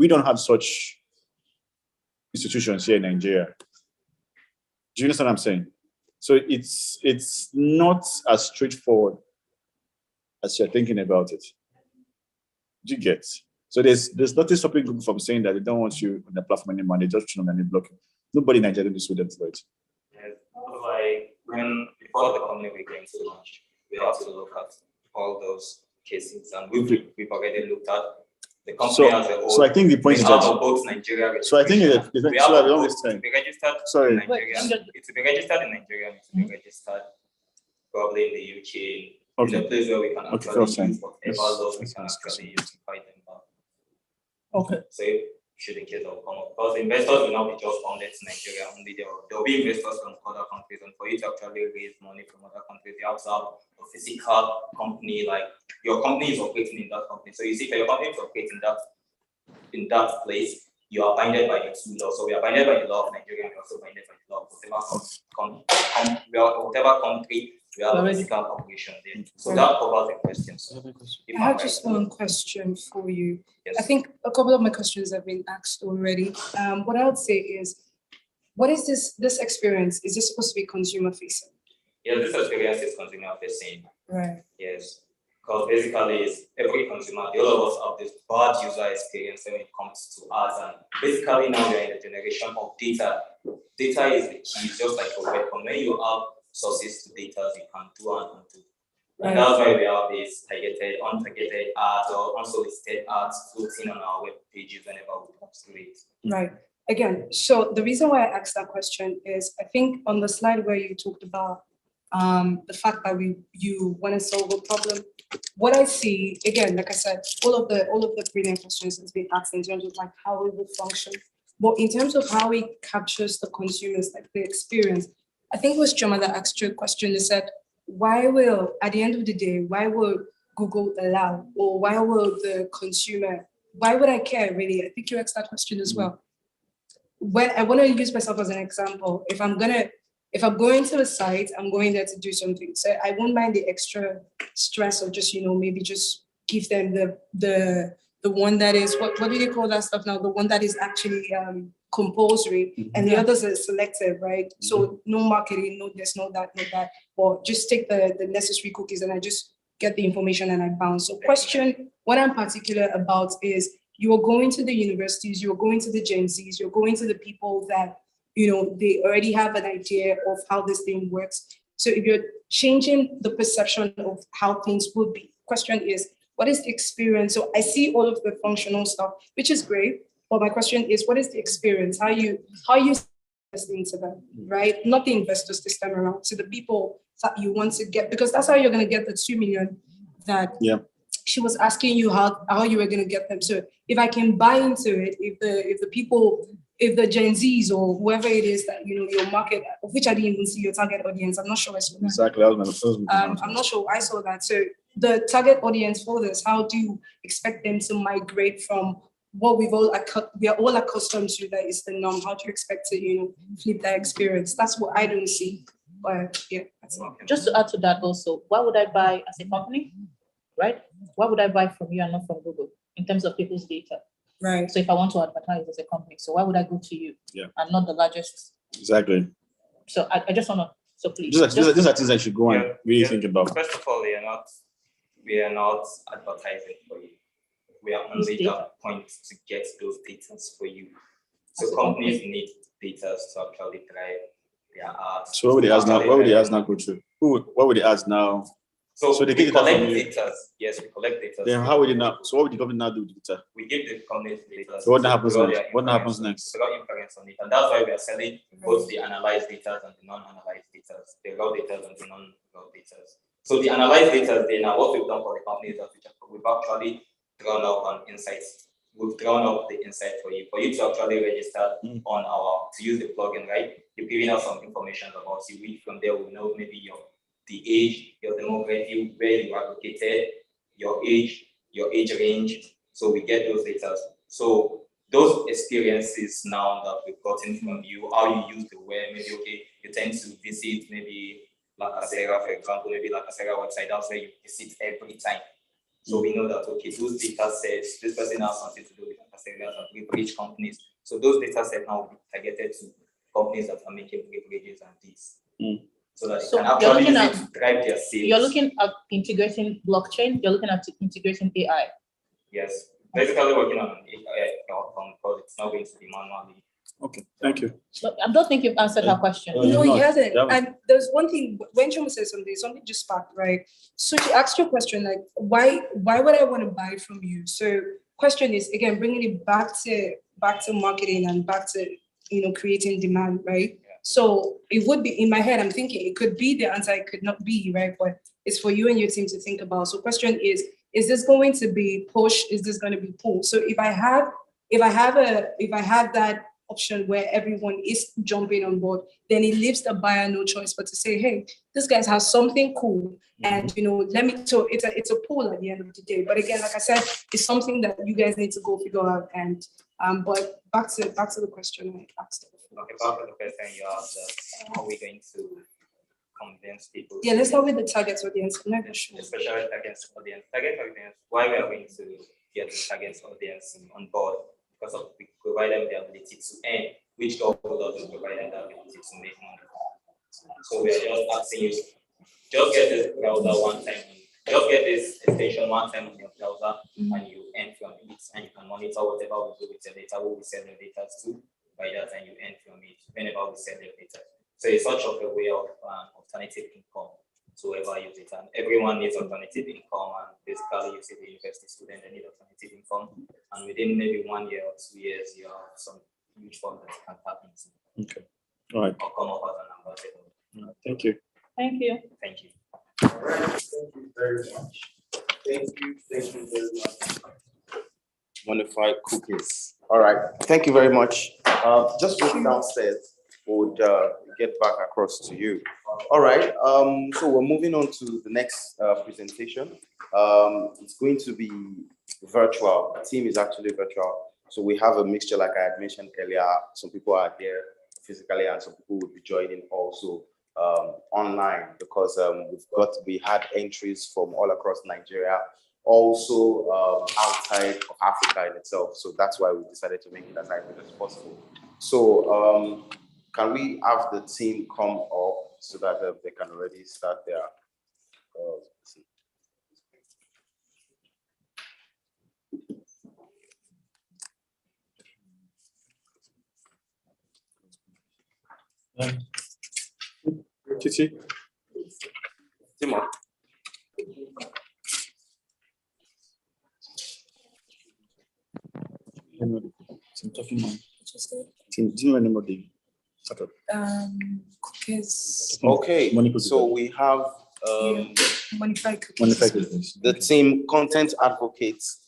We don't have such institutions here in Nigeria. Do you understand what I'm saying? So it's not as straightforward as you're thinking about it. Do you get? So there's nothing stopping Google from saying that they don't want you on the platform anymore. They just tune on and block you. Nobody in Nigeria is with them for it. Yes. Like before the company we're going to launch, we have to look at all those cases, and we've already looked at the company as a whole. So I think the point is that both Nigeria. So I think that we have to be registered in Nigeria. It's to be registered in Nigeria. It's to be registered probably in the UK. Okay. In a place where we can actually use whatever laws we can actually use to fight them back. Okay. So should the case of come up, because investors will not be just founded in Nigeria only. There will be investors from other countries, and for you to actually raise money from other countries, you have to have a physical company. Like your company is operating in that company. So you see, for your company to operate in that place, you are binded by the two laws. So we are binded by the law of Nigeria, and we are also binded by the law of whatever country we have a physical operation there. So that covers the questions. I have just one question for you. Yes. I think a couple of my questions have been asked already. What I would say is, what is this experience? Is this supposed to be consumer facing? Yeah, this experience is consumer facing. Right. Yes. Because basically, it's every consumer, all of us have this bad user experience when it comes to us. And basically, now we are in the generation of data. Data is the key, it's just like a weapon. When you have sources to data, you can do and undo. And that's why we have these targeted, untargeted ads or unsolicited ads floating on our web pages whenever we post to it. Right. Again, so the reason why I asked that question is, I think on the slide where you talked about the fact that you want to solve a problem. What I see, again, like I said, all of the brilliant questions has been asked in terms of like how it will function. But in terms of how it captures the consumers, like the experience, I think it was Choma that asked you a question. They said, at the end of the day, why will Google allow, or why will the consumer, why would I care really? I think you asked that question as well. When I want to use myself as an example, if I'm going to a site, I'm going there to do something. So I won't mind the extra stress of just, maybe just give them the one that is, what do they call that stuff now? The one that is actually compulsory, and the others are selective, right? So no marketing, no this, no that, no that, or just take the necessary cookies and I just get the information and I bounce. So what I'm particular about is you are going to the universities, you're going to the Gen Zs, you're going to the people that, they already have an idea of how this thing works. So if you're changing the perception of how things would be, question is, what is the experience? So I see all of the functional stuff, which is great. But my question is, what is the experience? How you investing to them, right? Not the investors this time around, to the people that you want to get, because that's how you're going to get the 2 million that she was asking you how you were going to get them. So if I can buy into it, if the people, if the Gen Zs or whoever it is that, your market, of which I didn't even see your target audience, I'm not sure I saw that. Exactly. I'm not sure I saw that. So the target audience for this, how do you expect them to migrate from what we are all accustomed to, that is the norm? How do you expect to, flip that experience? That's what I don't see. But yeah, that's okay. Just to add to that also, why would I buy as a company, right? Why would I buy from you and not from Google in terms of people's data? Right. So if I want to advertise as a company, so why would I go to you and not the largest? Exactly. So I just want to, so please. These are things I should go and really think about. First of all, we are not advertising for you. We are only that point to get those data for you. So companies need data to actually drive their ads. So what would the ads now go to? What would the ads now? So they collect data. Yes, we collect data. Then how would it now? So what would the company now do with the data? We give the company data. So what happens next? What happens next? We got inference on it, and that's why we are selling both the analyzed data and the non-analyzed data, the raw data and the non-raw data. So the analyzed data, now what we've done for the company is that we've actually drawn up an insights. We've drawn up the insight for you to actually register on to use the plugin, right? You're giving us some information about you. From there, we know maybe the age, your demographic, where you are located, your age range. So we get those data. So those experiences now that we've gotten from you, how you use the web, maybe you tend to visit maybe Lacasera, for example, maybe Lacasera website, that's where you visit every time. So we know that, okay, those data sets, this person has something to do with adversarial and privileged companies. So those data sets now will be targeted to companies that are making privileges and this. So that So they can you're actually looking use at- it to drive their sales. You're looking at integrating blockchain, you're looking at integrating AI. Yes. Basically working on AI outcome because it's not going to be manually. Okay, thank you. So I don't think you've answered her question. Oh, No, you've he not. hasn't. You haven't. And there's one thing, when Chuma says something just sparked, right? So she asked you a question like, why would I want to buy from you? So question is, again, bringing it back to marketing and back to, creating demand, right? Yeah. So it would be, in my head, I'm thinking it could be the answer, it could not be, right? But it's for you and your team to think about. So question is this going to be push? Is this going to be pull? So if I have that option where everyone is jumping on board, then it leaves the buyer no choice but to say, hey, this guy has something cool, and let me. So it's a pull at the end of the day. But again, like I said, it's something that you guys need to go figure out. And but back to the question I asked. Okay, back to the question you asked, how are we going to convince people? Yeah, let's start with the target audience. I'm not sure. Especially target audience. Target audience, why we are going to get the target audience on board? Because we provide them the ability to earn, which Google doesn't provide them the ability to make money. So we are just asking you, just get this browser one time, just get this extension one time on your browser, and you earn from it, and you can monitor whatever we do with your data, who we sell your data to, by that time you earn from it, whenever we sell your data. So it's such of a way of alternative income to whoever use it, and everyone needs alternative income, and basically you see the university student, they need alternative income, and within maybe 1 year or 2 years, you have some huge fund that you can tap into. Okay. All right. Or come up as an ambassador. Thank you. Thank you. Thank you. All right, thank you very much. Thank you very much. Modified cookies. All right, thank you very much. Just wait downstairs. We'll get back across to you. All right, so we're moving on to the next presentation. It's going to be virtual. The team is actually virtual. So we have a mixture, like I had mentioned earlier. Some people are here physically, and some people will be joining also online, because we had entries from all across Nigeria, also outside of Africa in itself. So that's why we decided to make it as hybrid as possible. So can we have the team come up so that they can already start their Titi. team up. Some talking man. Team, do you remember the startup? Cookies. Okay, Money cookies. so we have Modified cookies. Modified cookies. the team content advocates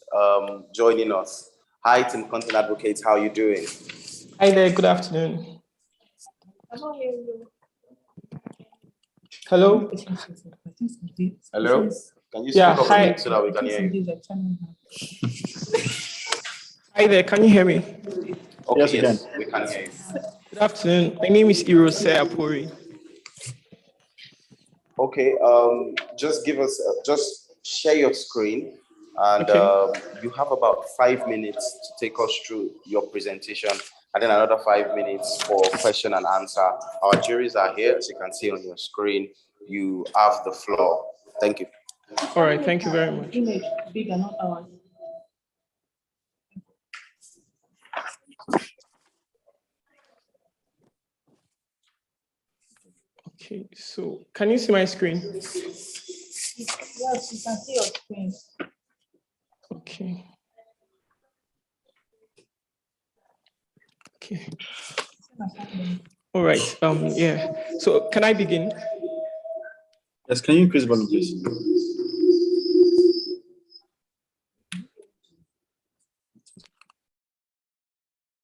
joining us. Hi, team content advocates, how are you doing? Hi there, good afternoon. Hello? Hello? Can you speak Yeah, up a hi. bit so that we can hear you? Hi there, can you hear me? Okay, Yes, you yes, we can hear you. Good afternoon. My name is Irose Apori. Okay, just give us, just share your screen, and Okay. you have about 5 minutes to take us through your presentation, and then another 5 minutes for question and answer. Our juries are here, as you can see on your screen. You have the floor. Thank you. All right, thank you very much. Image bigger, not ours. Okay, so can you see my screen? Yes, you can see your screen. Okay. Okay. All right, yeah. So can I begin? Yes, can you increase volume, please?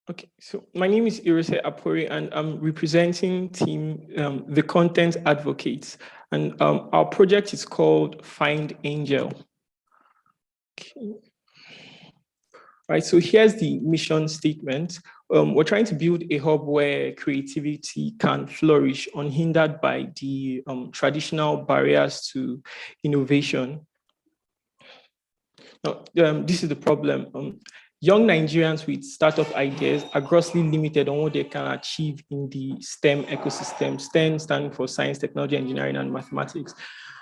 Okay, so my name is Irose Apori, and I'm representing team, the Content Advocates, and our project is called Find Angel. Okay. Right, so here's the mission statement. We're trying to build a hub where creativity can flourish unhindered by the traditional barriers to innovation. Now, this is the problem. Young Nigerians with startup ideas are grossly limited on what they can achieve in the STEM ecosystem, STEM standing for science, technology, engineering, and mathematics.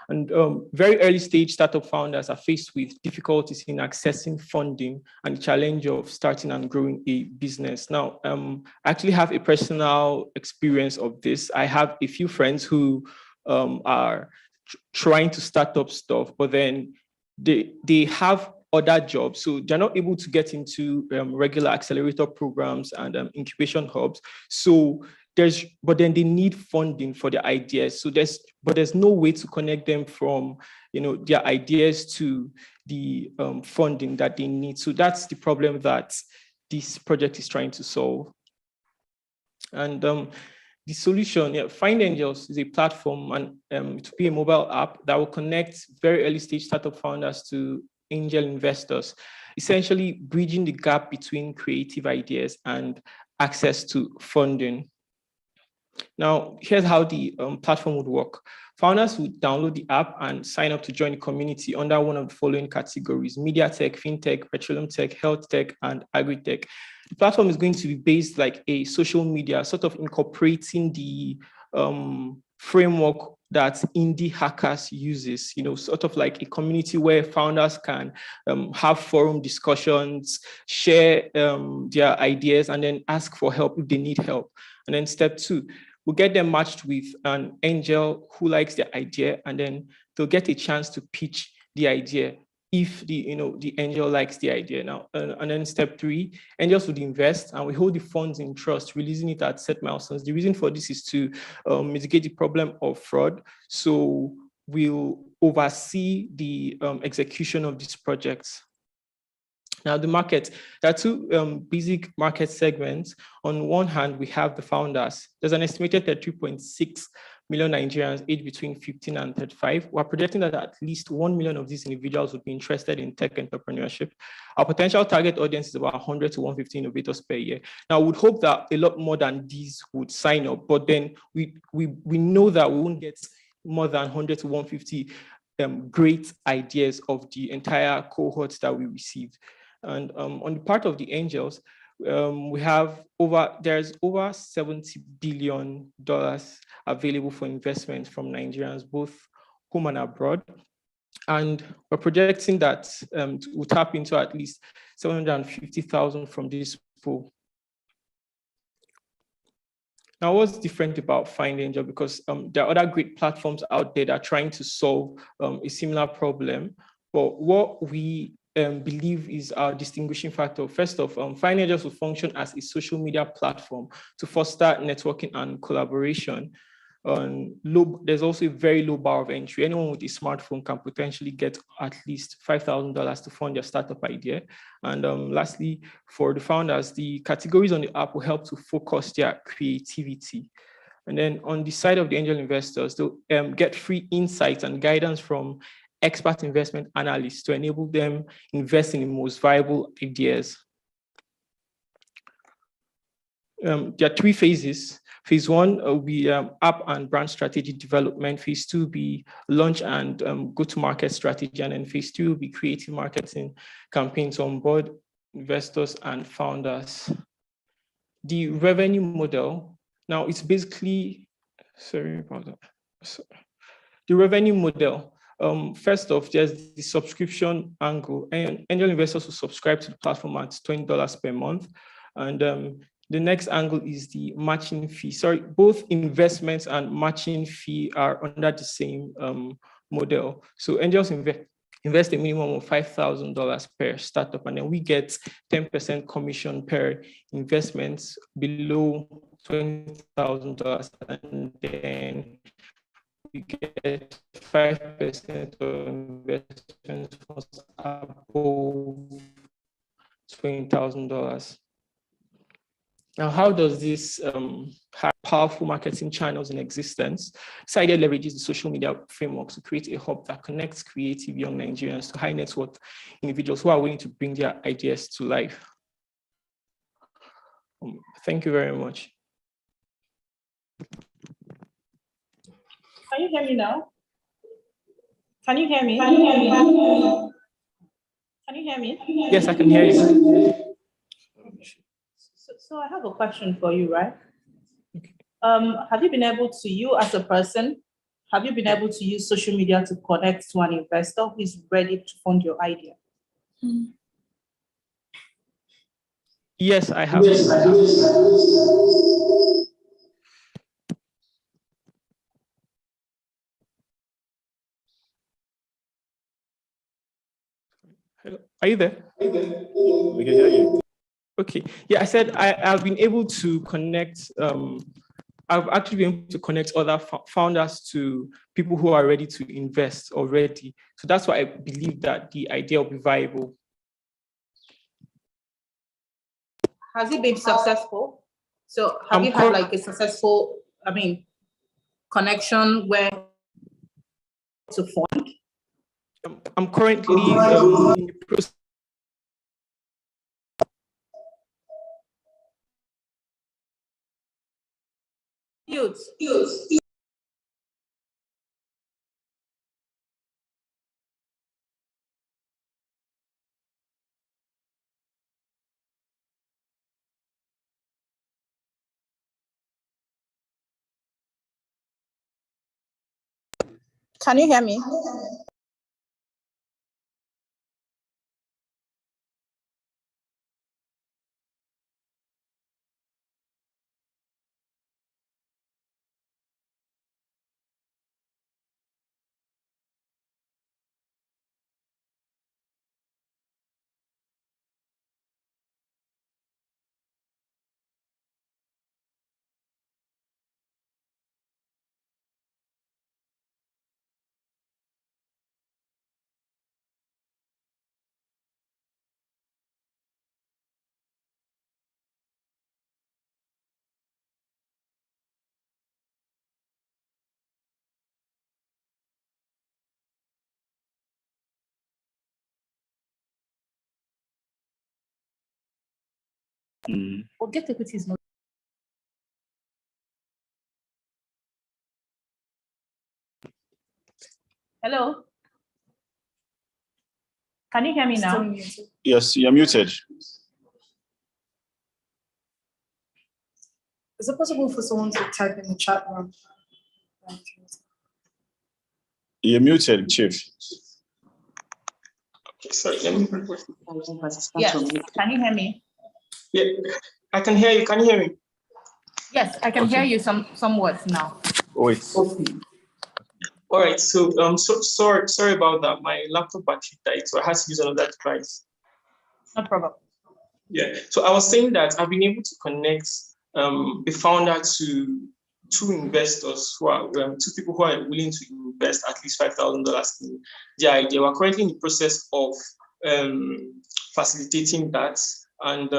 And very early stage startup founders are faced with difficulties in accessing funding and the challenge of starting and growing a business. Now, I actually have a personal experience of this. I have a few friends who are trying to start up stuff, but then they have other jobs, so they're not able to get into regular accelerator programs and incubation hubs. So but then they need funding for their ideas. So there's no way to connect them from their ideas to the funding that they need. So that's the problem that this project is trying to solve. And the solution, Find Angels, is a platform, and it will be a mobile app that will connect very early stage startup founders to angel investors, essentially bridging the gap between creative ideas and access to funding. Now, here's how the platform would work. Founders would download the app and sign up to join the community under one of the following categories: media tech, fintech, petroleum tech, health tech, and agri-tech. The platform is going to be based like a social media, sort of incorporating the framework that Indie Hackers uses, sort of like a community where founders can have forum discussions, share their ideas, and then ask for help if they need help. And then step 2, we'll get them matched with an angel who likes their idea, and then they'll get a chance to pitch the idea if the angel likes the idea. Now, and then step 3, angels would invest, and we hold the funds in trust, releasing it at set milestones. The reason for this is to mitigate the problem of fraud. So we'll oversee the execution of these projects. Now, the market, there are two basic market segments. On one hand, we have the founders. There's an estimated 3.6 million Nigerians aged between 15 and 35. We're projecting that at least 1 million of these individuals would be interested in tech entrepreneurship. Our potential target audience is about 100 to 150 innovators per year. Now, we would hope that a lot more than these would sign up, but then we know that we won't get more than 100 to 150 great ideas of the entire cohort that we received. And on the part of the angels, there's over $70 billion available for investment from Nigerians, both home and abroad. And we're projecting that we'll tap into at least 750,000 from this pool. Now, what's different about Find Angel? Because there are other great platforms out there that are trying to solve a similar problem. But what we believe is our distinguishing factor. First off, Find Angels will function as a social media platform to foster networking and collaboration. There's also a very low bar of entry. Anyone with a smartphone can potentially get at least $5,000 to fund their startup idea. And lastly, for the founders, the categories on the app will help to focus their creativity. And then on the side of the angel investors, they'll get free insights and guidance from expert investment analysts to enable them invest in the most viable ideas. There are 3 phases. Phase 1 will be app and brand strategy development. Phase 2 will be launch and go-to-market strategy. And then phase 3 will be creative marketing campaigns on board investors and founders. The revenue model, now it's basically, sorry about that. So, the revenue model, first off, there's the subscription angle, and angel investors will subscribe to the platform at $20 per month. And the next angle is the matching fee. Sorry, both investments and matching fee are under the same model. So angels invest a minimum of $5,000 per startup, and then we get 10% commission per investment below $20,000, and then we get 5% of investment above $20,000. Now, how does this have powerful marketing channels in existence? This idea leverages the social media framework to create a hub that connects creative young Nigerians to high net worth individuals who are willing to bring their ideas to life. Thank you very much. Can you hear me now? Can you hear me? Can you hear me? Yes, I can hear you. So I have a question for you, right? Have you been able to, you as a person, have you been able to use social media to connect to an investor who is ready to fund your idea? Yes, I have. Hello, are you there? We can hear you. Okay. Yeah, I said I've been able to connect. I've actually been able to connect other founders to people who are ready to invest already. So that's why I believe that the idea will be viable. Has it been successful? So have you had like a successful, connection where to fund? I'm currently in the process. Youths. Can you hear me? Or get equity is not. Hello? Can you hear me now? Yes, you're muted. Is it possible for someone to type in the chat room? You're muted, Chief. Okay, sorry, let me. Yes. Can you hear me? Yeah, I can hear you. Can you hear me? Yes, I can hear you some words now. Wait. All right. So sorry about that. My laptop battery died, so I had to use another device. No problem. Yeah. So I was saying that I've been able to connect the founder to two investors who are two people who are willing to invest at least $5,000 in the idea. We're currently in the process of facilitating that, and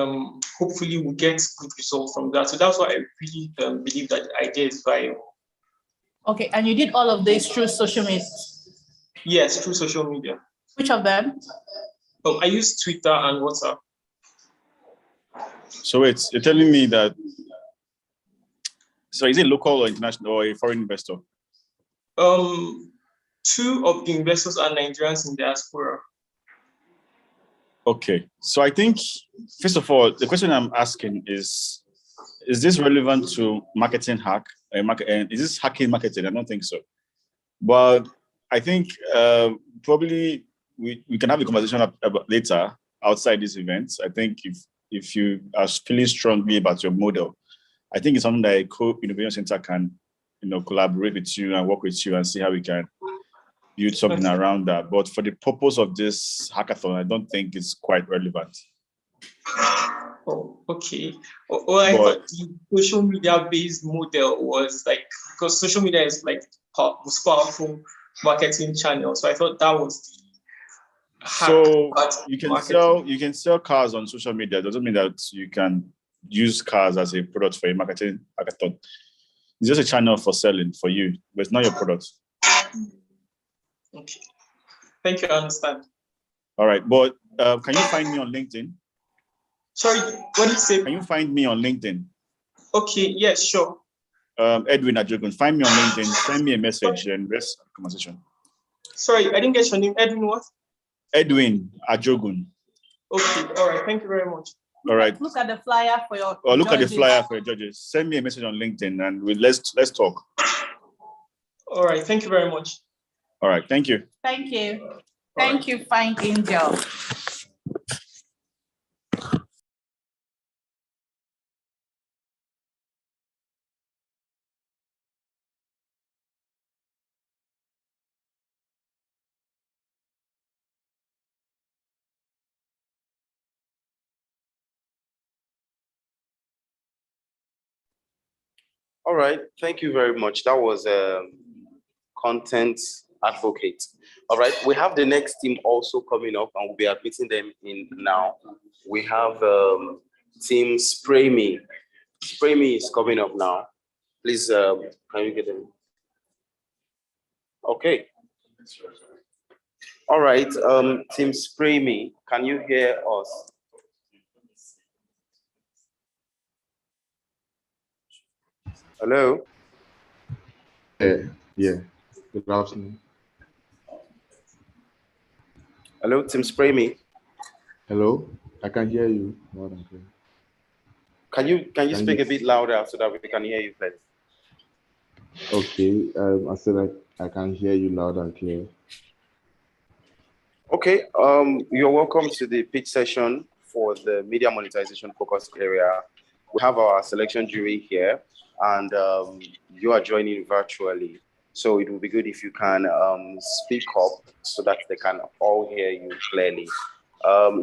hopefully we'll get good results from that. So that's why I really believe that the idea is viable. Okay, and you did all of this through social media? Yes, through social media. Which of them? I use Twitter and WhatsApp. So wait, you're telling me that, so is it local or international or a foreign investor? Two of the investors are Nigerians in diaspora. Okay, so I think, first of all, the question I'm asking is this relevant to marketing hack? Is this hacking marketing? I don't think so. But I think probably we can have a conversation about later outside this event. I think if you are feeling strongly about your model, I think it's something that a co-innovation center can, collaborate with you and work with you and see how we can build something around that. But for the purpose of this hackathon, I don't think it's quite relevant. Oh, okay. I thought the social media-based model was like, because social media is like most powerful marketing channel. So I thought that was the hack. So you can sell cars on social media. It doesn't mean that you can use cars as a product for a marketing hackathon. It's just a channel for selling for you, but it's not your product. Okay. Thank you, I understand. All right, but can you find me on LinkedIn? Sorry, what did you say? Can you find me on LinkedIn? Okay, yes, sure. Edwin Ajogun, find me on LinkedIn, send me a message and rest the conversation. Sorry, I didn't get your name. Edwin what? Edwin Ajogun. Okay, all right, thank you very much. All right. Look at the flyer for your. Or look at the judges. flyer for your judges. Send me a message on LinkedIn and let's talk. All right, thank you very much. All right, thank you. Thank you. Thank you, Fine Angel. All right, thank you very much. That was content advocate. All right, we have the next team also coming up, and we'll be admitting them in now. We have team Spray Me. Spray Me is coming up now. Please, can you get them? Okay. All right, team Spray Me, can you hear us? Hello? Yeah. Good afternoon. Hello, team Spray Me. Hello, I can hear you. Loud and clear. Can you speak a bit louder so that we can hear you better? Okay, I said I can hear you loud and clear. Okay, you're welcome to the pitch session for the media monetization focus area. We have our selection jury here, and you are joining virtually. So it will be good if you can speak up so that they can all hear you clearly.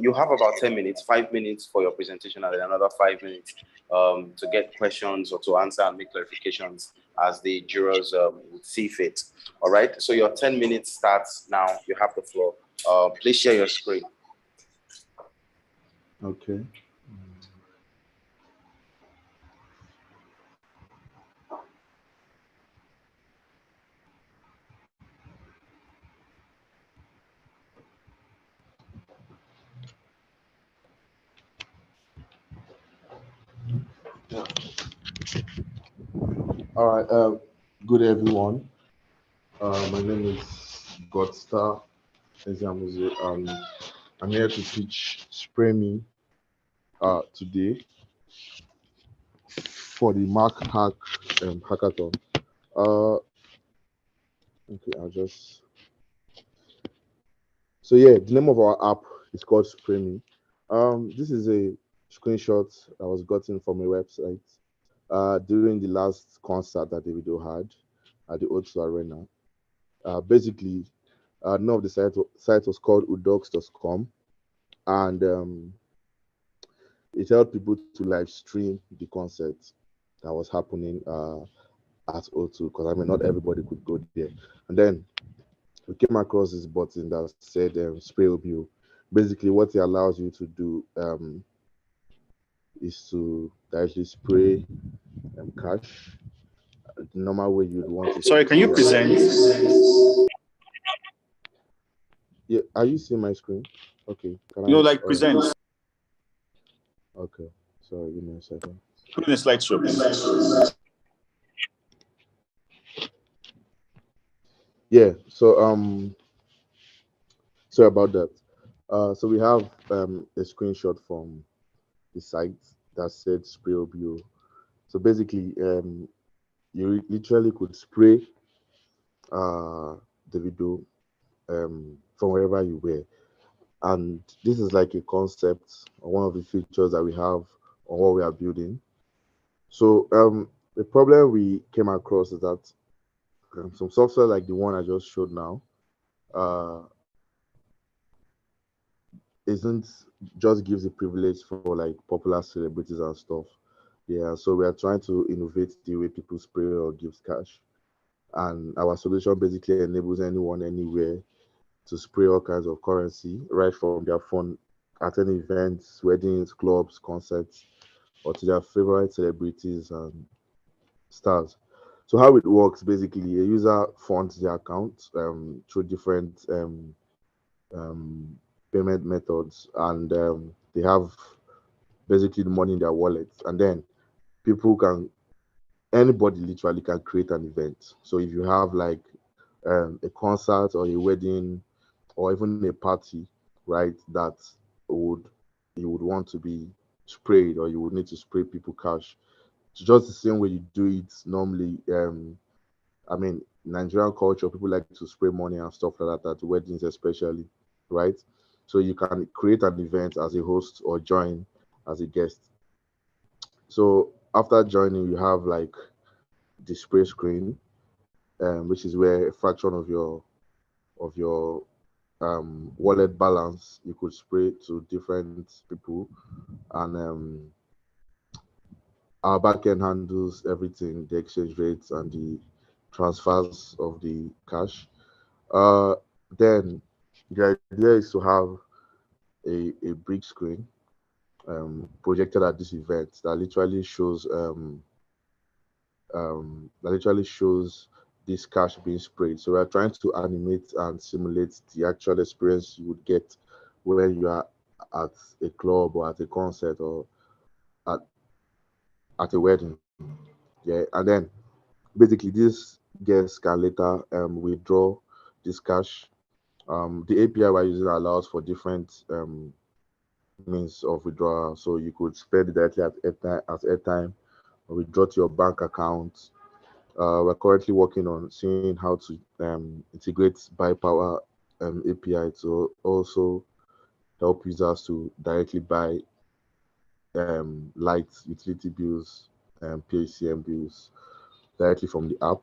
You have about 10 minutes, 5 minutes for your presentation, and then another 5 minutes to get questions or to answer and make clarifications as the jurors would see fit. All right, so your 10 minutes starts now. You have the floor. Please share your screen. Okay. All right. Good everyone. My name is Godstar Eziamuze. I'm here to teach Spray Me today for the MarkHack hackathon. Okay, So yeah, the name of our app is called Spray Me. This is a screenshot I was gotten from a website during the last concert that Davido had at the O2 Arena. Basically, the name of the site was called udocs.com, and it helped people to live stream the concert that was happening at O2, because I mean, not everybody could go there. And then we came across this button that said Spray OBO. Basically, what it allows you to do is to directly spray cash the normal way you'd want to. Sorry, can you present? Yeah, are you seeing my screen? Okay. Present. Okay. Sorry, give me a second. Put in a slideshow, please. Yeah. So sorry about that. So we have a screenshot from the site that said Spray OBO. So basically, you literally could spray the video from wherever you were. And this is like a concept or one of the features that we have on what we are building. So the problem we came across is that some software like the one I just showed now isn't just gives a privilege for like popular celebrities and stuff. Yeah, so we are trying to innovate the way people spray or give cash. And our solution basically enables anyone anywhere to spray all kinds of currency right from their phone at any events, weddings, clubs, concerts, or to their favorite celebrities and stars. So how it works basically, a user funds their account through different payment methods, and they have basically the money in their wallets, and then anybody literally can create an event. So if you have like a concert or a wedding or even a party, right? That would you would want to be sprayed, or you would need to spray people cash. It's just the same way you do it normally. I mean, Nigerian culture, people like to spray money and stuff like that at weddings, especially, right? So you can create an event as a host or join as a guest. So after joining, you have like the spray screen, which is where a fraction of your wallet balance you could spray to different people, and our backend handles everything, the exchange rates and the transfers of the cash. Uh, then the idea is to have a big screen projected at this event that literally shows this cash being sprayed. So we're trying to animate and simulate the actual experience you would get when you are at a club or at a concert or at, at a wedding. Yeah, and then basically these guests can later withdraw this cash. The API we're using allows for different means of withdrawal. So you could spend it directly at airtime, or withdraw to your bank account. We're currently working on seeing how to integrate buy power API to also help users to directly buy light utility bills and PACM bills directly from the app.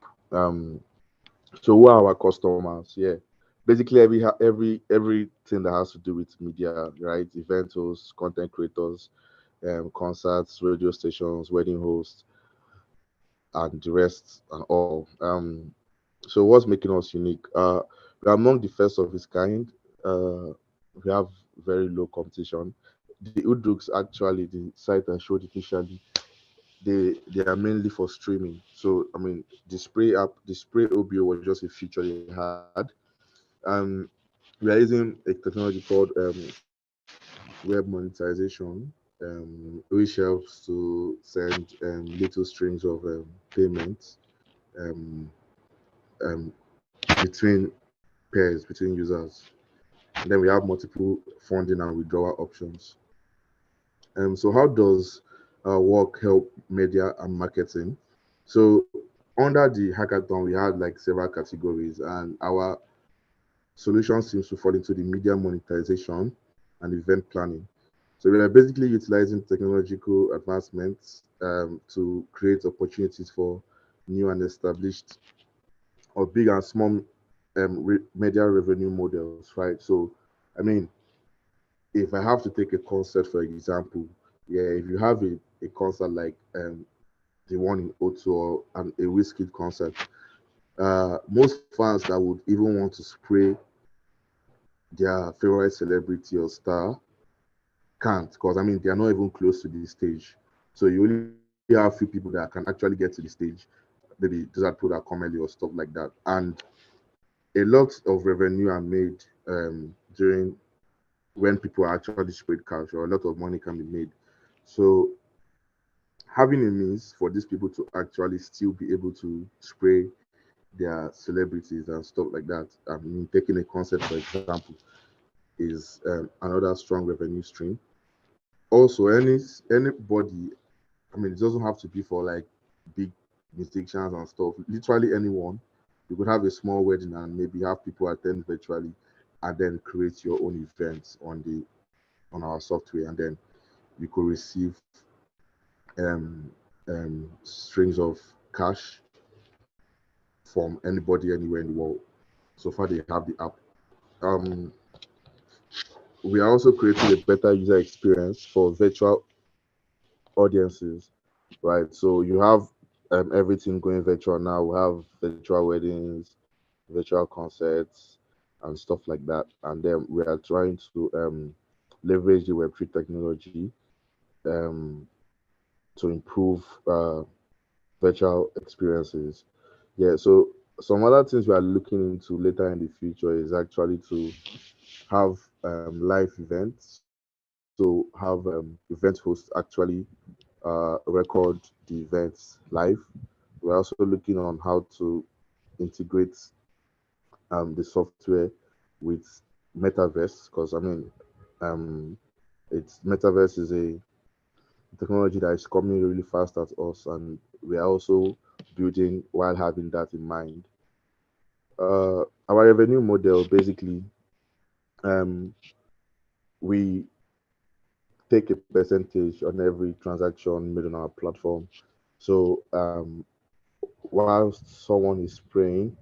So who are our customers? Yeah, basically everything that has to do with media, right? Event hosts, content creators, concerts, radio stations, wedding hosts, and the rest and all. So what's making us unique? We're among the first of its kind. We have very low competition. The Udruks, actually, the site I showed initially, they are mainly for streaming. So I mean, the spray app, the spray OBO was just a feature they had. Um, we are using a technology called web monetization, which helps to send little strings of payments um, um, between pairs, between users. And then we have multiple funding and withdrawal options. So how does work help media and marketing? So under the hackathon, we had like several categories, and our solution seems to fall into the media monetization and event planning. So we are basically utilizing technological advancements to create opportunities for new and established or big and small media revenue models, right? So, I mean, if I have to take a concert, for example, yeah, if you have a concert like the one in O2 or a Whiskey concert, most fans that would even want to spray their favorite celebrity or star can't, because I mean they are not even close to the stage. So you only have few people that can actually get to the stage, maybe those are people that come early or stuff like that. And a lot of revenue are made during when people are actually sprayed cash, or a lot of money can be made. So having a means for these people to actually still be able to spray their celebrities and stuff like that. I mean, taking a concert, for example, is another strong revenue stream. Also, anybody, I mean, it doesn't have to be for like big musicians and stuff. Literally anyone. You could have a small wedding and maybe have people attend virtually, and then create your own events on our software, and then you could receive strings of cash from anybody anywhere in the world. So far, they have the app. Um, we are also creating a better user experience for virtual audiences, right? So you have everything going virtual now. We have virtual weddings, virtual concerts, and stuff like that. And then we are trying to leverage the Web3 technology um, to improve virtual experiences. Yeah, so some other things we are looking into later in the future is actually to have live events. So have event hosts actually record the events live. We're also looking on how to integrate the software with metaverse, because I mean, it's metaverse is a technology that is coming really fast at us, and we are also building while having that in mind. Our revenue model basically, um, we take a percentage on every transaction made on our platform. So whilst someone is spraying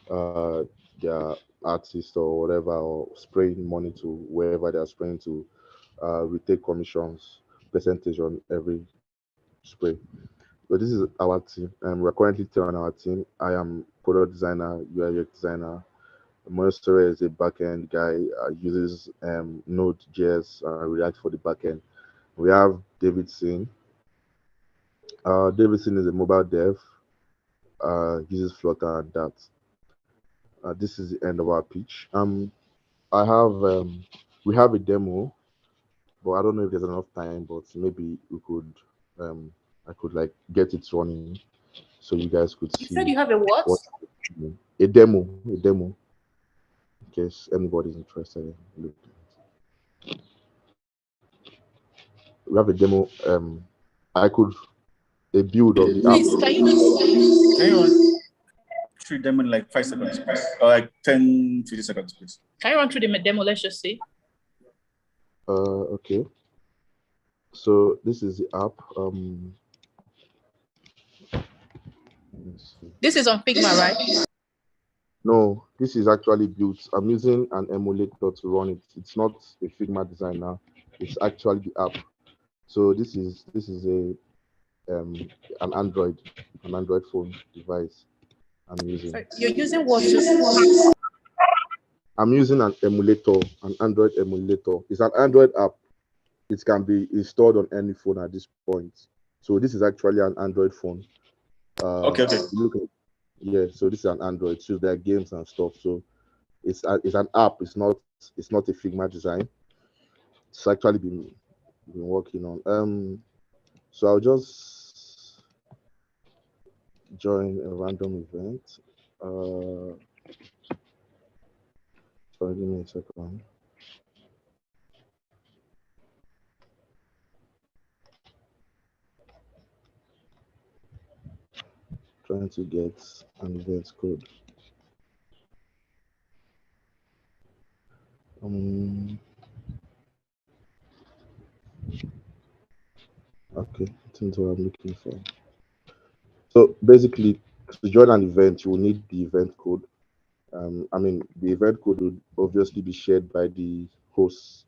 their artist or whatever, or spraying money to wherever they are spraying to, we take commissions percentage on every spray. So this is our team. We're currently 10 on our team. I am product designer, UI UX designer. Moisture is a backend guy, uses Node.js, React for the backend. We have Davidson. Davidson is a mobile dev, uses Flutter and that. This is the end of our pitch. I have we have a demo, but I don't know if there's enough time. But maybe we could, I could like get it running, so you guys could You see said you have a what? what a demo, in case anybody's interested in looking. We have a demo. I could a build of the Please, app. can you Can you run through them in like 5 seconds, please? Or like 10, 50 seconds, please. run through the demo? Let's just see. Okay. So this is the app. Let's see. This is on Figma, right? No, this is actually built. I'm using an emulator to run it. It's not a Figma designer. It's actually the app. So this is a an Android phone device I'm using. So you're using what to I'm using an emulator, an Android emulator. It's an Android app. It can be installed on any phone at this point. So this is actually an Android phone. Okay. Look at, yeah. So this is an Android. So there are games and stuff. So it's an app. It's not a Figma design. It's actually been working on. So I'll just join a random event. Sorry, give me a second. Trying to get an event code. Okay, I think what I'm looking for. So basically, to join an event, you will need the event code. I mean, the event code would obviously be shared by the hosts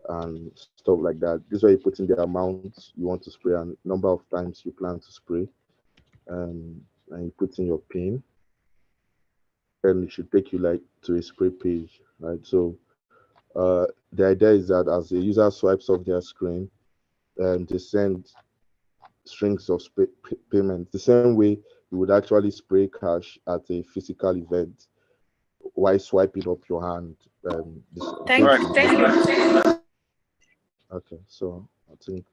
and stuff like that. This is where you put in the amount you want to spray and number of times you plan to spray. And you put in your PIN, and it should take you like to a spray page, right? So the idea is that as the user swipes off their screen, they send strings of payment the same way you would actually spray cash at a physical event while swiping up your hand. Thank you. Okay, so I think.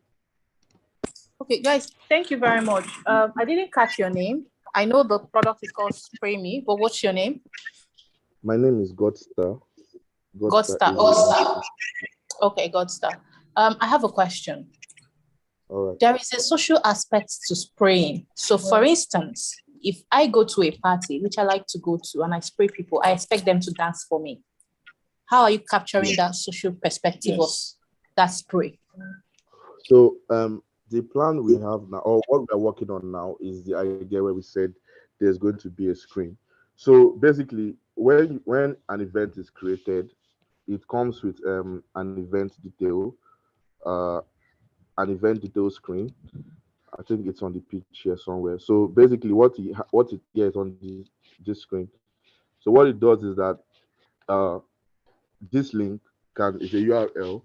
Okay, guys, thank you very much. I didn't catch your name. I know the product is called Spray Me, but what's your name? My name is Godstar. Godstar. Okay, Godstar. I have a question. All right. There is a social aspect to spraying. So for instance, if I go to a party, which I like to go to, and I spray people, I expect them to dance for me. How are you capturing that social perspective of that spray? So the plan we have now, or what we're working on now, is the idea where we said there's going to be a screen. So basically, when an event is created, it comes with an event detail, an event detail screen. I think it's on the pitch here somewhere. So basically, what it is on this screen. So what it does is that this link is a URL.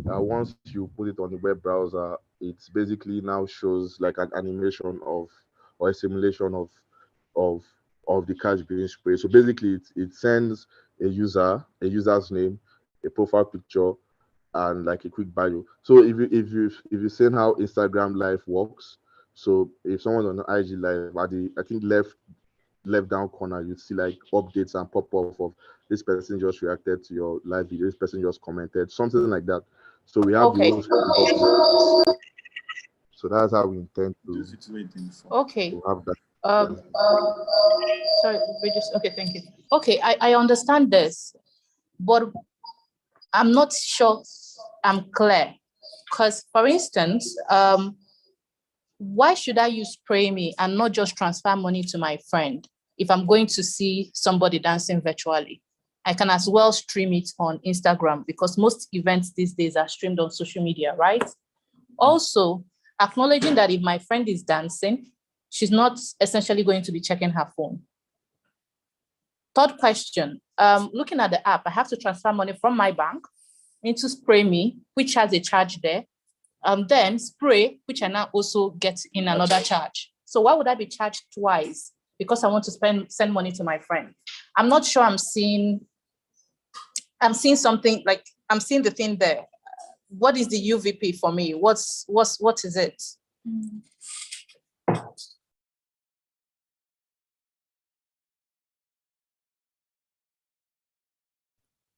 Once you put it on the web browser, it basically now shows like an animation of or a simulation of of the cash being sprayed. So basically, it sends a user's name, a profile picture, and like a quick bio. So if you've seen how Instagram Live works, so if someone's on IG Live, at the I think left down corner, you see like updates and pop up of this person just reacted to your live video, this person just commented, something like that. So we have Okay. the whole. So that's how we intend to Okay. have that. Sorry, okay, thank you. Okay, I understand this, but I'm not sure I'm clear. Because, for instance, why should I use Pray Me and not just transfer money to my friend if I'm going to see somebody dancing virtually? I can as well stream it on Instagram because most events these days are streamed on social media, right? Also, acknowledging that if my friend is dancing, she's not essentially going to be checking her phone. Third question, looking at the app, I have to transfer money from my bank into Spray Me, which has a charge there. Then Spray, which I now also get in another charge. So why would I be charged twice? Because I want to send money to my friend. I'm not sure I'm seeing something like, I'm seeing the thing there. What is the UVP for me? What is it?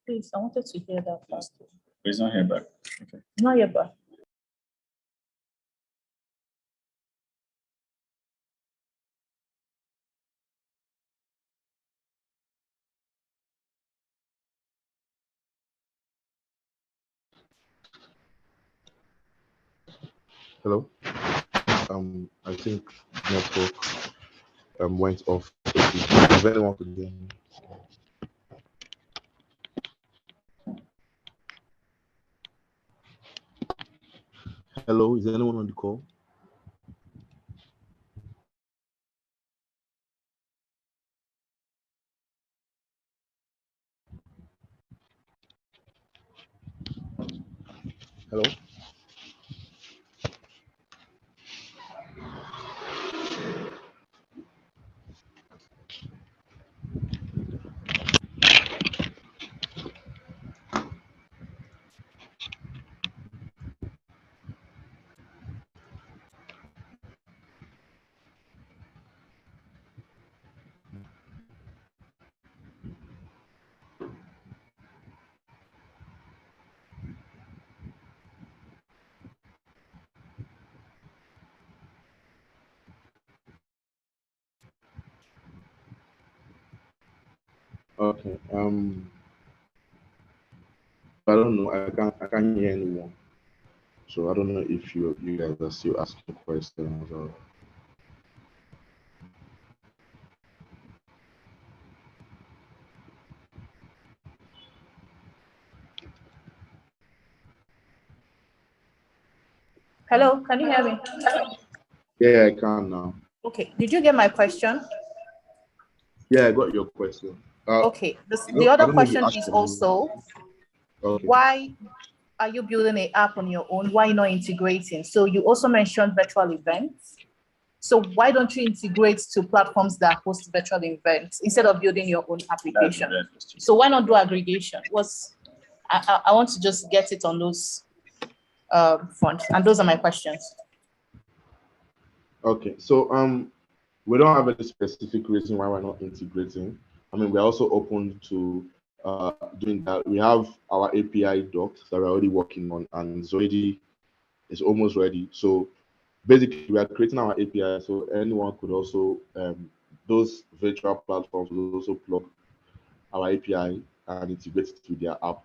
Please, I wanted to hear that first. It's not here back. Okay. Not yet, but. Hello. I think network went off. If anyone could hear me. Hello, is anyone on the call? Hello? Okay. I don't know. I can't hear anyone. So I don't know if you guys are still asking questions or. Hello, can you hear me? Yeah, I can now. Okay, did you get my question? Yeah, I got your question. Okay, the other question is also, okay. Why are you building an app on your own? Why not integrating? So you also mentioned virtual events. So why don't you integrate to platforms that host virtual events instead of building your own application? So why not do aggregation? I want to just get it on those fronts, and those are my questions. Okay, so we don't have any specific reason why we're not integrating. I mean, we're also open to doing that. We have our API docs that we're already working on, and it's almost ready. So basically, we are creating our API, so anyone could also those virtual platforms will also plug our API and integrate it to their app.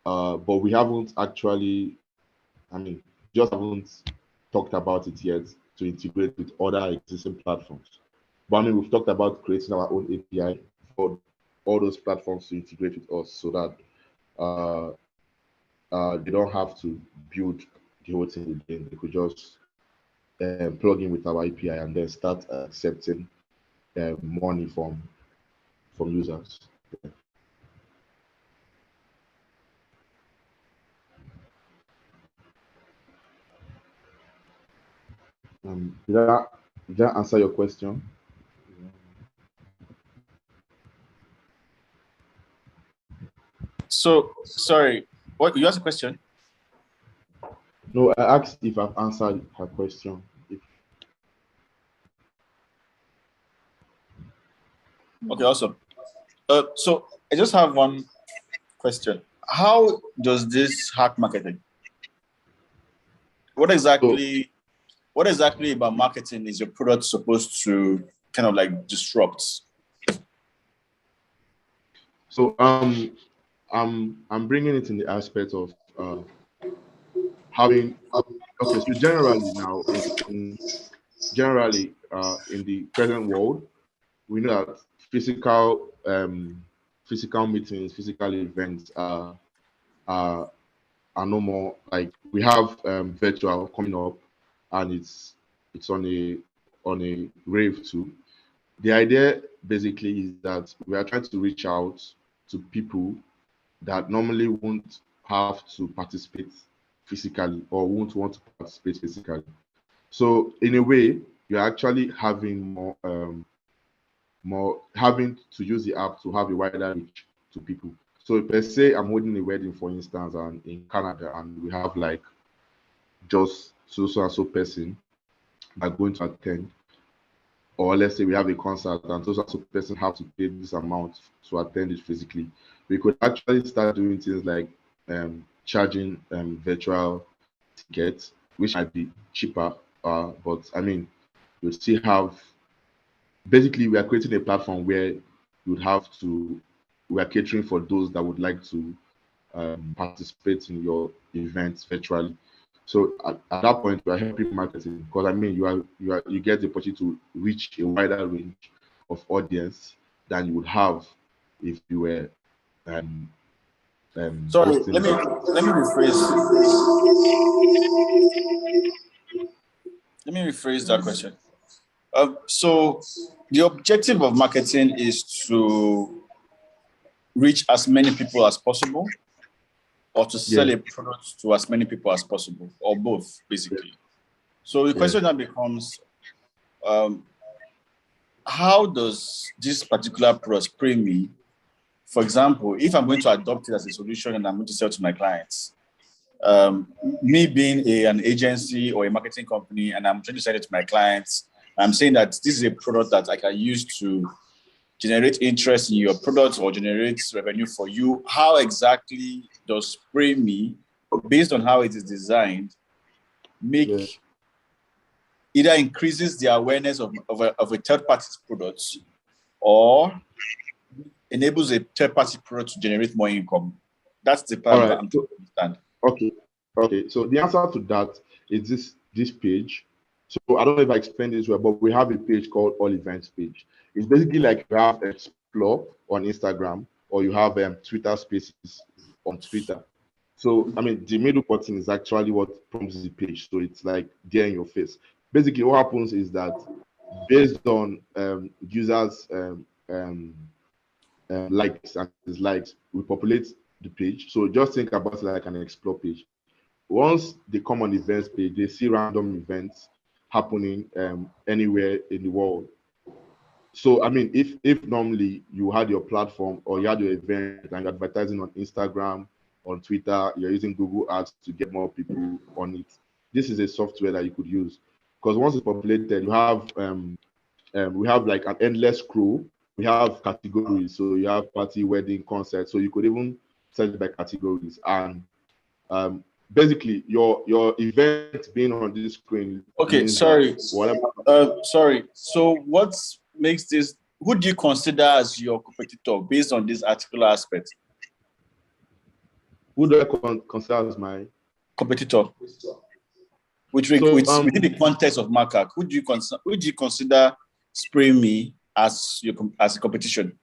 But we haven't actually, just haven't talked about it yet to integrate with other existing platforms. But we've talked about creating our own API for all those platforms to integrate with us so that they don't have to build the whole thing again. They could just plug in with our API and then start accepting money from users. Yeah. Did that answer your question? So, sorry, what you asked a question? No, I asked if I've answered her question. Okay, awesome. So I just have one question. How does this hack marketing? What exactly about marketing is your product supposed to kind of like disrupt? So I'm bringing it in the aspect of having okay. So generally in the present world, we know that physical meetings, physical events are are no more. Like we have virtual coming up, and it's on a rave too. The idea basically is that we are trying to reach out to people that normally won't have to participate physically or won't want to participate physically. So in a way, you're actually having more having to use the app to have a wider reach to people. So per se, I'm holding a wedding, for instance, and in Canada, and we have like just so and so person are going to attend, or let's say we have a concert and so and so person have to pay this amount to attend it physically. We could actually start doing things like charging virtual tickets, which might be cheaper, but I mean, you still have basically we are creating a platform where you'd have to we are catering for those that would like to participate in your events virtually. So at that point, you are helping marketing because I mean you get the opportunity to reach a wider range of audience than you would have if you were um, Sorry, hosting. let me rephrase. Let me rephrase that question. So the objective of marketing is to reach as many people as possible, or to sell Yeah, a product to as many people as possible, or both, basically. So the yeah, question then becomes, um, how does this particular product spray me? For example, if I'm going to adopt it as a solution and I'm going to sell to my clients, me being an agency or a marketing company, and I'm trying to sell it to my clients, I'm saying that this is a product that I can use to generate interest in your product or generate revenue for you. How exactly does Spray Me, based on how it is designed, yeah. make either increases the awareness of a third party's products or enables a third party product to generate more income? That's the All part right. I'm trying So to understand. okay, okay. So the answer to that is this page. So I don't know if I explained this well, but we have a page called All Events page. It's basically like you have Explore on Instagram or you have Twitter Spaces on Twitter. So I mean, the middle button is actually what prompts the page. So it's like there in your face. Basically, what happens is that based on users' likes and dislikes, we populate the page. So just think about it like an explore page. Once they come on the events page, they see random events happening anywhere in the world. So I mean, if normally you had your platform or you had your event and you're advertising on Instagram, on Twitter, you're using Google Ads to get more people on it. This is a software that you could use because once it's populated, we have like an endless scroll. We have categories, so you have party, wedding, concert. So you could even search by categories, and um, basically your event being on this screen Okay, means that sorry. whatever. Sorry. So what makes this, who do you consider as your competitor based on this articular aspect? Who do I consider as my Competitor, which so within the context of MarkHack, who do you consider Spray Me as as a competition?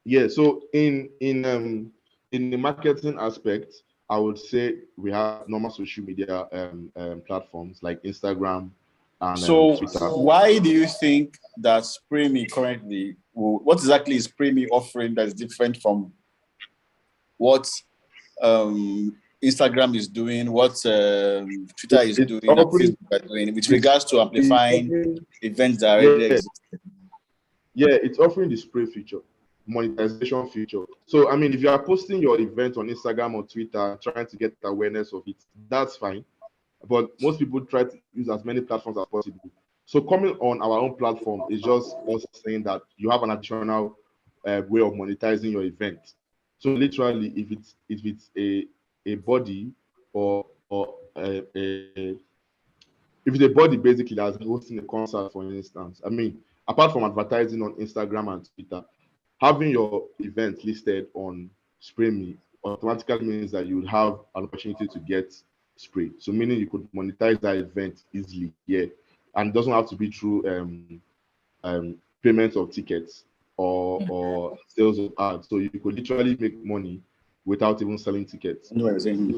yeah, so in the marketing aspect, I would say we have normal social media platforms like Instagram and So Twitter. why do you think that Spray Me currently, what exactly is Spray Me offering that is different from what Instagram is doing, what Twitter is It's doing, and offering Facebook are doing with this regards to amplifying events that already yeah, exist? yeah, it's offering the spray feature, monetization feature. So I mean, if you are posting your event on Instagram or Twitter, trying to get awareness of it, that's fine. But most people try to use as many platforms as possible. So coming on our own platform is just us saying that you have an additional way of monetizing your event. So literally, if it's a body or if it's a body basically that's hosting a concert, for instance, I mean, apart from advertising on Instagram and Twitter, having your event listed on SprayMe automatically means that you would have an opportunity to get spray. So meaning you could monetize that event easily, yeah, and it doesn't have to be through payments of tickets or sales of ads. So you could literally make money without even selling tickets, depending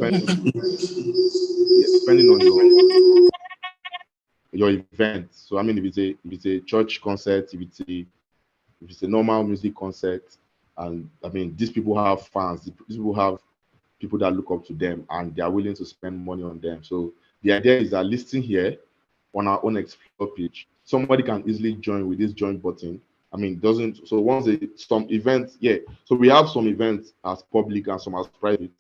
on your event. So I mean, if it's a church concert, if it's a normal music concert, and I mean, these people have fans, these people have people that look up to them, and they are willing to spend money on them. So the idea is that listing here on our own Explore page, somebody can easily join with this join button. I mean, doesn't so once some events, yeah. So we have some events as public and some as private.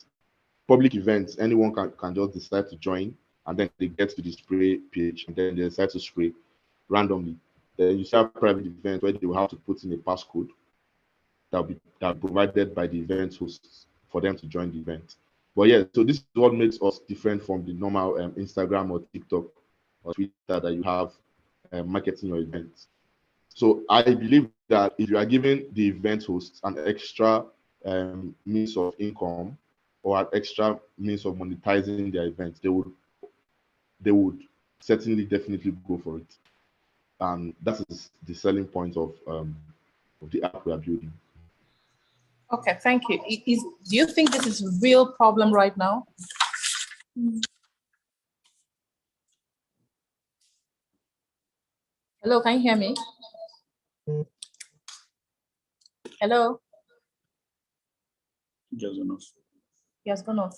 Public events, anyone can just decide to join, and then they get to the spray page, and then they decide to spray randomly. Then you have private events where they will have to put in a passcode that will be provided by the event hosts for them to join the event. But yeah, so this is what makes us different from the normal Instagram or TikTok or Twitter that you have marketing your events. So I believe that if you are giving the event hosts an extra means of income or an extra means of monetizing their events, they would certainly definitely go for it. And that is the selling point of the app we are building. Okay, thank you. Do you think this is a real problem right now? Hello, can you hear me? Hello? Just enough. He has gone off.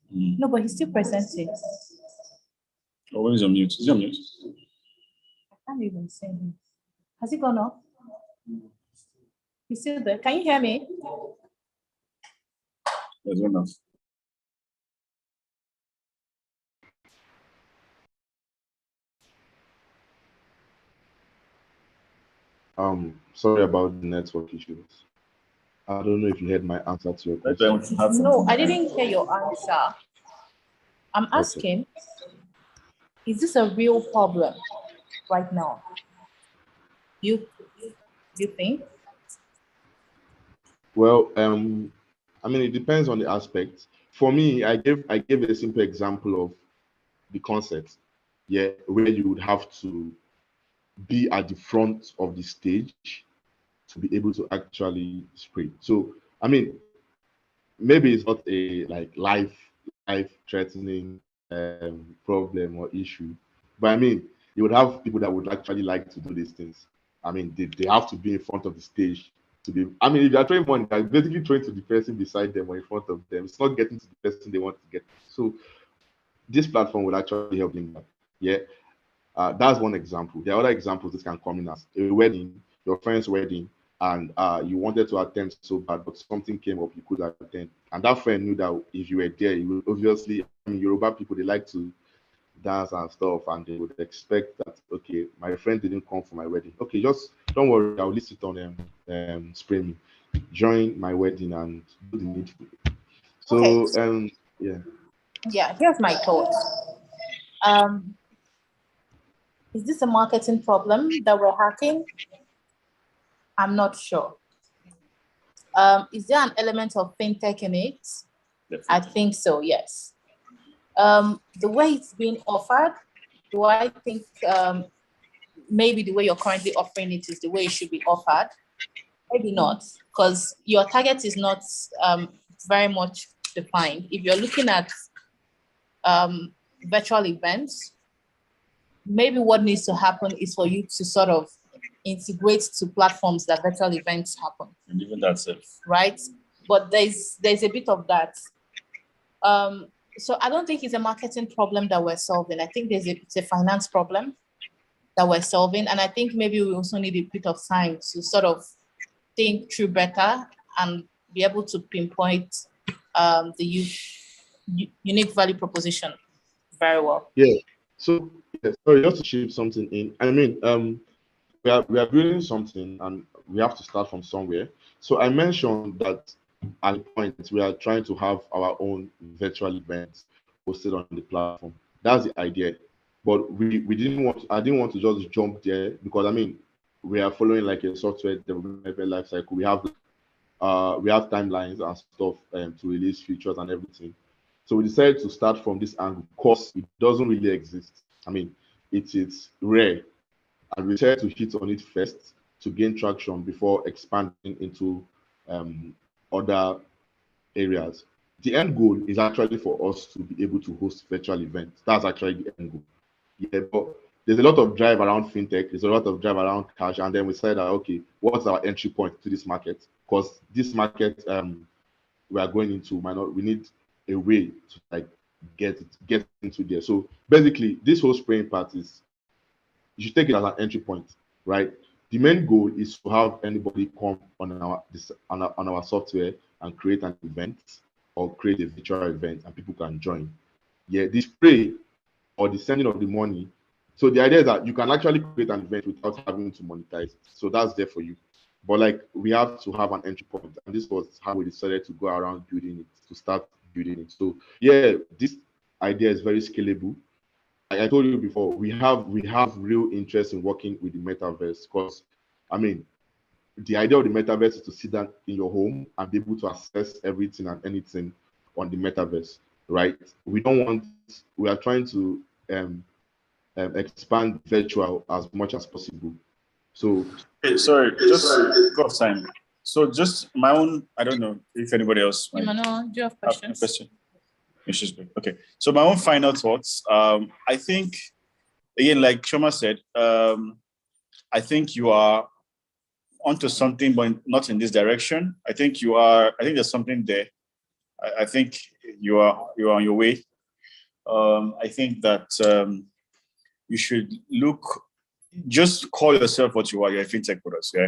No, but he's still presenting. Oh, when is on mute? Is he on mute? I can't even see him. Has he gone off? He's still there. Can you hear me? There's enough. Sorry about the network issues. I don't know if you heard my answer to your question. No, I didn't hear your answer. I'm asking, is this a real problem right now? You think? Well, I mean, it depends on the aspect. For me, I gave a simple example of the concept, yeah, where you would have to be at the front of the stage to be able to actually spray. So, I mean, maybe it's not a like life threatening problem or issue, but I mean, you would have people that would actually like to do these things. I mean, they have to be in front of the stage to be. I mean, if you're throwing money, you're basically throwing to the person beside them or in front of them. It's not getting to the person they want to get. So this platform would actually help in that. Yeah. That's one example. There are other examples this can come in as a wedding, your friend's wedding, and you wanted to attend so bad, but something came up, you could attend. And that friend knew that if you were there, you would obviously, I mean, Yoruba people, they like to dance and stuff, and they would expect that, okay, my friend didn't come for my wedding. Okay, just don't worry, I'll list it on Spray Me. Join my wedding and do the needful. So, Okay. Yeah. Yeah, here's my thoughts. Is this a marketing problem that we're hacking? I'm not sure. Is there an element of fintech in it? Definitely. I think so, yes. The way it's being offered, do I think maybe the way you're currently offering it is the way it should be offered? Maybe not, because your target is not very much defined. If you're looking at virtual events, maybe what needs to happen is for you to sort of integrate to platforms that virtual events happen. And even that self. Right? But there's a bit of that. So I don't think it's a marketing problem that we're solving. I think it's a finance problem that we're solving. And I think maybe we also need a bit of time to sort of think through better and be able to pinpoint the unique value proposition very well. Yeah. So yeah, sorry, just to chip something in. I mean, we are building something and we have to start from somewhere. So I mentioned that at the point we are trying to have our own virtual events hosted on the platform. That's the idea. But we didn't want I didn't want to just jump there because I mean we are following like a software development life cycle. We have timelines and stuff to release features and everything. So we decided to start from this angle because it doesn't really exist. I mean, it is rare, and we decided to hit on it first to gain traction before expanding into other areas. The end goal is actually for us to be able to host virtual events. That's actually the end goal. Yeah, but there's a lot of drive around fintech. There's a lot of drive around cash, and then we said that okay, what's our entry point to this market? Because this market we are going into might not. We need a way to like get into there. So basically, this whole spraying part is you should take it as an entry point, right? The main goal is to have anybody come on our software and create an event or create a virtual event, and people can join. Yeah, the spray or the sending of the money. So the idea is that you can actually create an event without having to monetize it. So that's there for you. But like we have to have an entry point, and this was how we decided to go around building it, to start building it. So yeah, this idea is very scalable. I told you before, we have real interest in working with the metaverse because I mean the idea of the metaverse is to sit down in your home and be able to access everything and anything on the metaverse, right? We are trying to expand virtual as much as possible. So, Hey, sorry, just go off time. So just my own, I don't know if anybody else might Emmanuel, do you have have a questions? question. Which is good. Okay. So my own final thoughts. I think again, like Shoma said, I think you are onto something, but not in this direction. I think there's something there. I think you are on your way. I think that you should just call yourself what you are. You're a fintech product, yeah.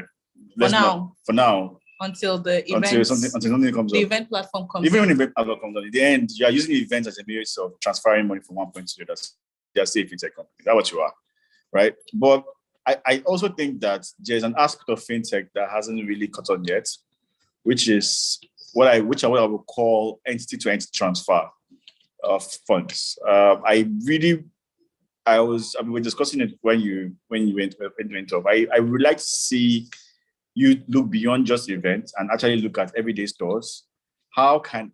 For now. Until the Until something comes the up. event platform comes Even in. when the event platform comes on, in the end, you are using events as a means of transferring money from one point to the other. You're still a fintech company. That's what you are, right? But I also think that there's an aspect of fintech that hasn't really caught on yet, which is what I would call entity-to-entity transfer of funds. We were discussing it when you went off. I would like to see you look beyond just events and actually look at everyday stores. How can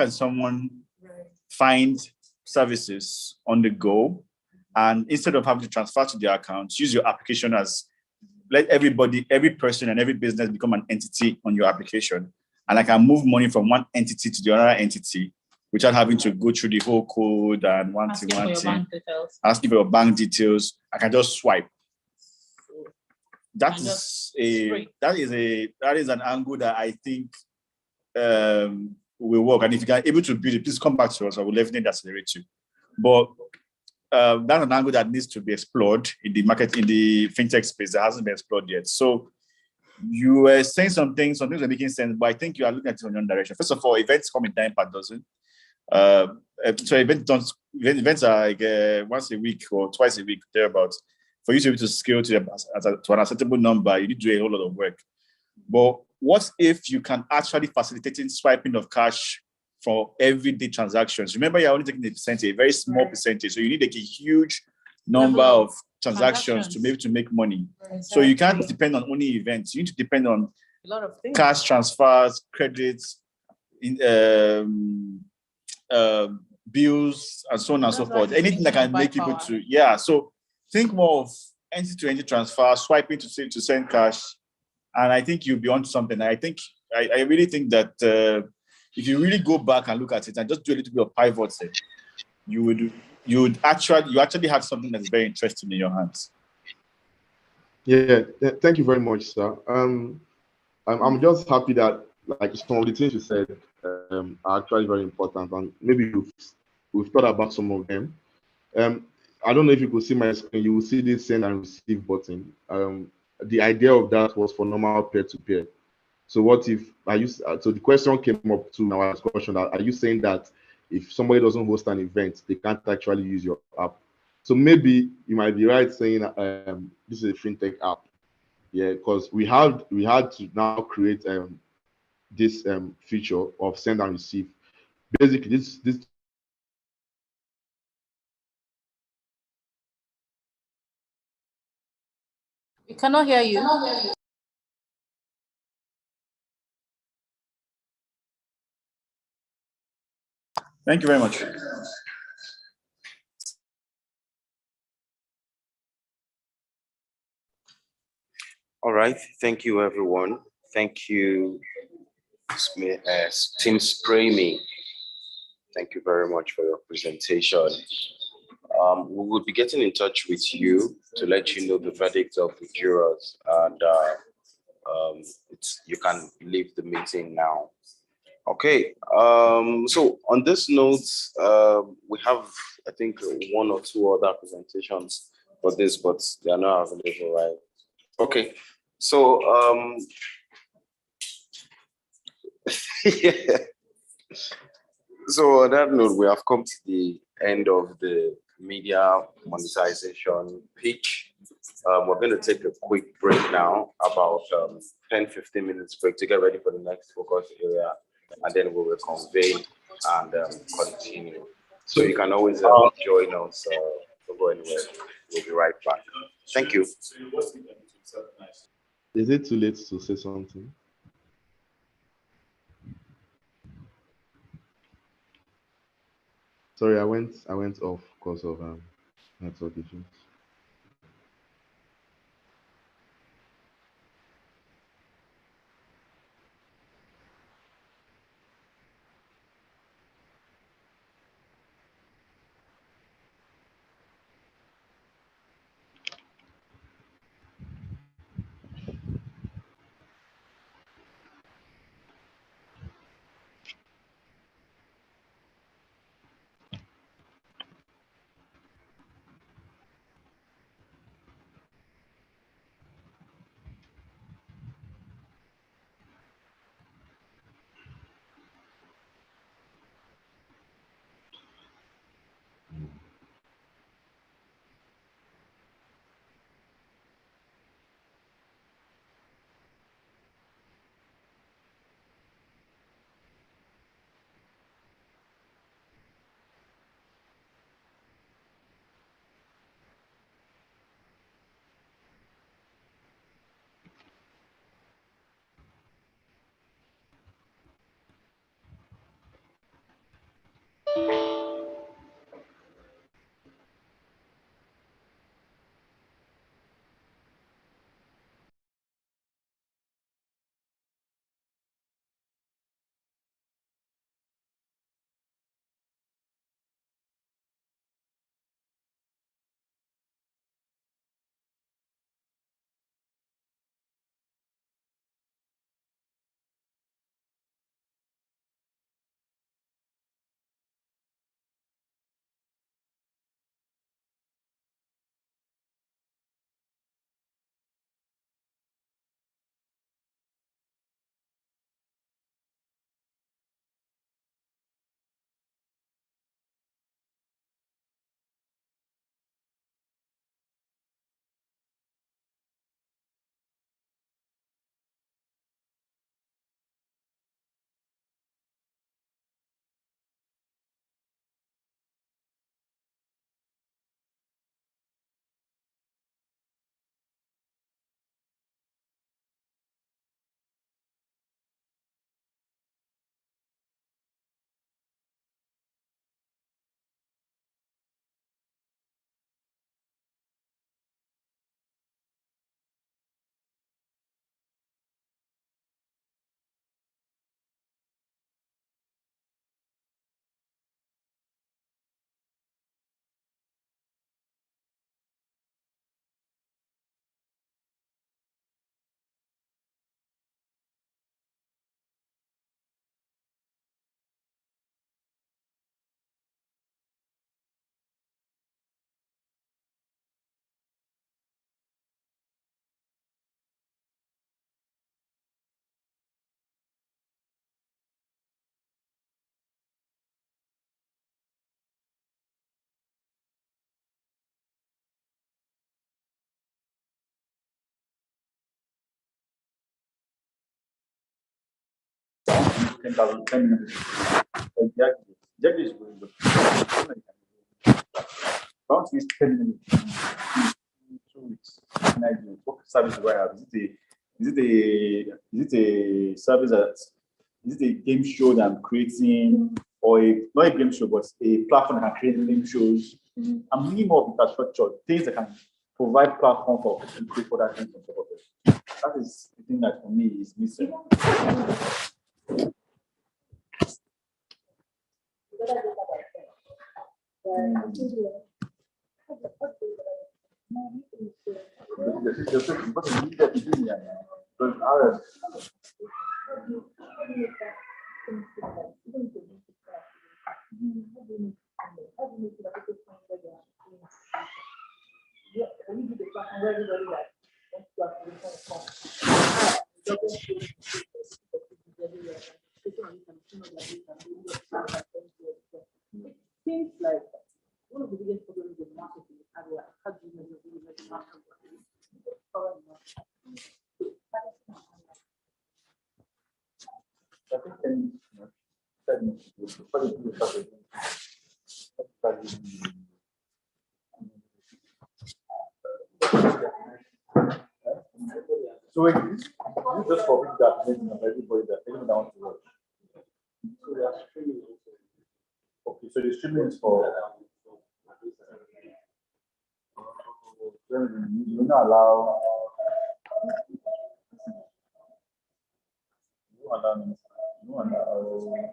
someone find services on the go, and instead of having to transfer to their accounts, use your application as let every person and every business become an entity on your application, and I can move money from one entity to the other entity without having to go through the whole code and asking for your bank details. I can just swipe. That is an angle that I think will work. And if you are able to build it, please come back to us. I will definitely accelerate you. But that's an angle that needs to be explored in the market, in the fintech space that hasn't been explored yet. So you were saying some things are making sense, but I think you are looking at it in your direction. First of all, events come in dime per dozen. So events are like once a week or twice a week, thereabouts. For you to be able to scale to an acceptable number, you need to do a whole lot of work. But what if you can actually facilitate swiping of cash for everyday transactions? Remember, you're only taking a very small percentage. So you need like a huge number of transactions to be able to make money. Exactly. So you can't depend on only events. You need to depend on a lot of things. Cash transfers, credits, bills, and so on and so forth. Anything that can make people to, so think more of entity-to-entity transfer, swiping to send cash, and I think you'll be onto something. I really think that if you really go back and look at it and just do a little bit of pivot, you actually have something that's very interesting in your hands. Yeah, thank you very much, sir. I'm just happy that like some of the things you said are actually very important, and maybe we've thought about some of them. I don't know if you could see my screen. You will see this send and receive button. The idea of that was for normal peer-to-peer. So what if so the question came up to our discussion that are you saying that if somebody doesn't host an event, they can't actually use your app. So maybe you might be right saying this is a fintech app. Yeah, because we had to now create this feature of send and receive. Basically, this We cannot hear you. Thank you very much. All right. Thank you, everyone. Thank you, Team Spray Me. Thank you very much for your presentation. We will be getting in touch with you to let you know the verdict of the jurors, and you can leave the meeting now. Okay. So on this note, we have, I think, one or two other presentations for this, but they are not available, right? Okay. So yeah. So on that note, we have come to the end of the media monetization pitch. We're going to take a quick break now, about 10-15 minutes break to get ready for the next focus area, and then we will convene and continue. So you can always join us. Don't go anywhere. We'll be right back. Thank you. is it too late to say something? Sorry, I went off because of network issues. 10,000, 10 minutes. Exactly is going good. About to use 10 minutes in 2 weeks. And I do. What service do I have? Is it a service that is it a game show that I'm creating, or not a game show, but a platform that can create game shows? I'm really more of infrastructure, things that can provide platform for people to create other things on top of it. That is the thing that for me is missing. Seems like one of the biggest problems in marketing is how do you measure the market? So this is just for people that everybody that even down to watch. So they are streaming. Okay, so the streaming is for. You not allow. You allow. You allow.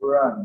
Run.